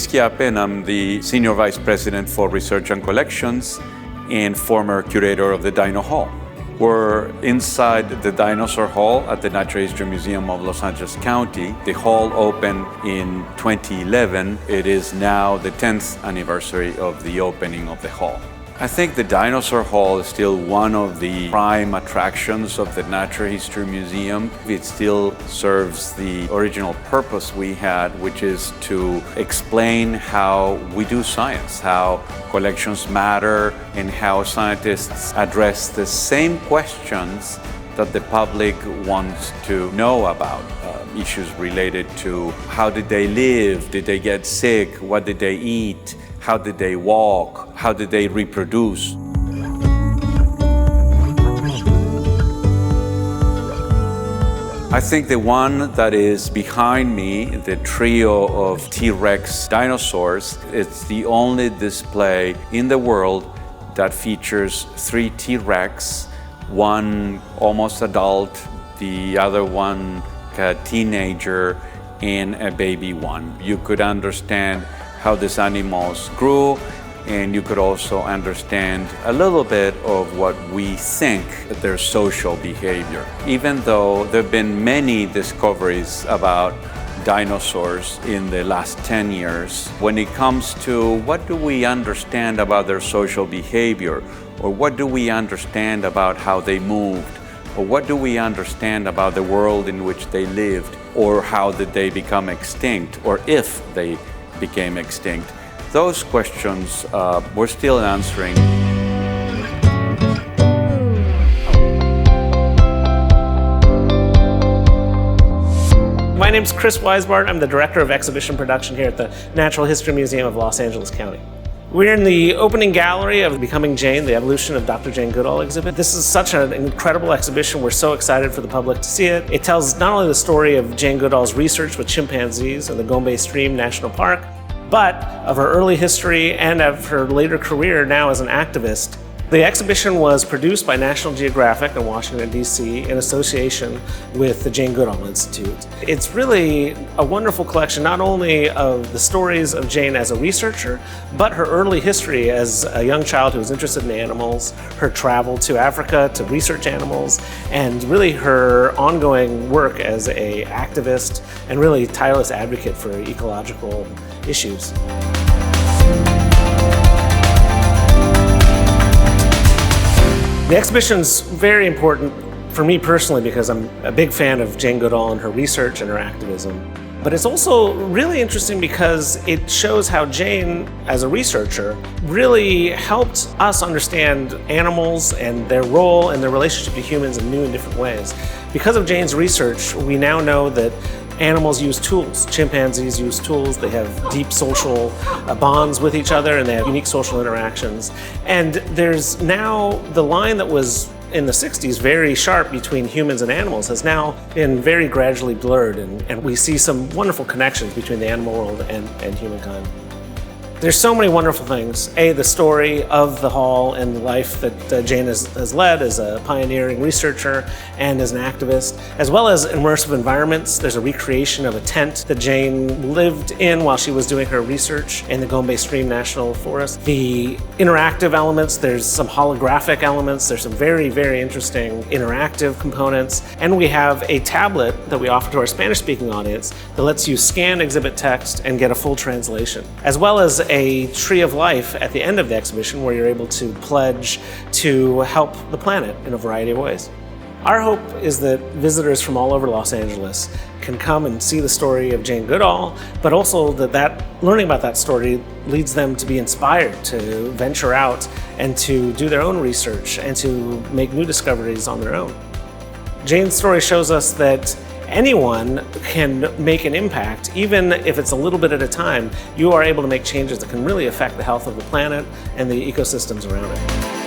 Luis Chiappe, and I'm the Senior Vice President for Research and Collections and former curator of the Dino Hall. We're inside the Dinosaur Hall at the Natural History Museum of Los Angeles County. The hall opened in 2011. It is now the 10th anniversary of the opening of the hall. I think the Dinosaur Hall is still one of the prime attractions of the Natural History Museum. It still serves the original purpose we had, which is to explain how we do science, how collections matter, and how scientists address the same questions that the public wants to know about. Issues related to how did they live, did they get sick, what did they eat, how did they walk, how did they reproduce. I think the one that is behind me, the trio of T-Rex dinosaurs, it's the only display in the world that features 3 T-Rex, one almost adult, the other one a teenager, and a baby one. You could understand how these animals grew, and you could also understand a little bit of what we think their social behavior. Even though there have been many discoveries about dinosaurs in the last 10 years, when it comes to what do we understand about their social behavior, or what do we understand about how they moved, or what do we understand about the world in which they lived, or how did they become extinct, or if they became extinct, those questions we're still answering. My name's Chris Weisbart. I'm the Director of Exhibition Production here at the Natural History Museum of Los Angeles County. We're in the opening gallery of Becoming Jane, the Evolution of Dr. Jane Goodall exhibit. This is such an incredible exhibition. We're so excited for the public to see it. It tells not only the story of Jane Goodall's research with chimpanzees in the Gombe Stream National Park, but of her early history and of her later career now as an activist. The exhibition was produced by National Geographic in Washington, D.C. in association with the Jane Goodall Institute. It's really a wonderful collection not only of the stories of Jane as a researcher, but her early history as a young child who was interested in animals, her travel to Africa to research animals, and really her ongoing work as an activist and really tireless advocate for ecological issues. The exhibition's very important for me personally because I'm a big fan of Jane Goodall and her research and her activism. But it's also really interesting because it shows how Jane, as a researcher, really helped us understand animals and their role and their relationship to humans in new and different ways. Because of Jane's research, we now know that animals use tools. Chimpanzees use tools. They have deep social bonds with each other, and they have unique social interactions. And there's now the line that was in the 60s very sharp between humans and animals has now been very gradually blurred, and we see some wonderful connections between the animal world and humankind. There's so many wonderful things. The story of the hall and the life that Jane has led as a pioneering researcher and as an activist, as well as immersive environments. There's a recreation of a tent that Jane lived in while she was doing her research in the Gombe Stream National Forest. The interactive elements, there's some holographic elements, there's some very, very interesting interactive components, and we have a tablet that we offer to our Spanish-speaking audience that lets you scan exhibit text and get a full translation, as well as a tree of life at the end of the exhibition where you're able to pledge to help the planet in a variety of ways. Our hope is that visitors from all over Los Angeles can come and see the story of Jane Goodall, but also that learning about that story leads them to be inspired to venture out and to do their own research and to make new discoveries on their own. Jane's story shows us that anyone can make an impact, even if it's a little bit at a time. You are able to make changes that can really affect the health of the planet and the ecosystems around it.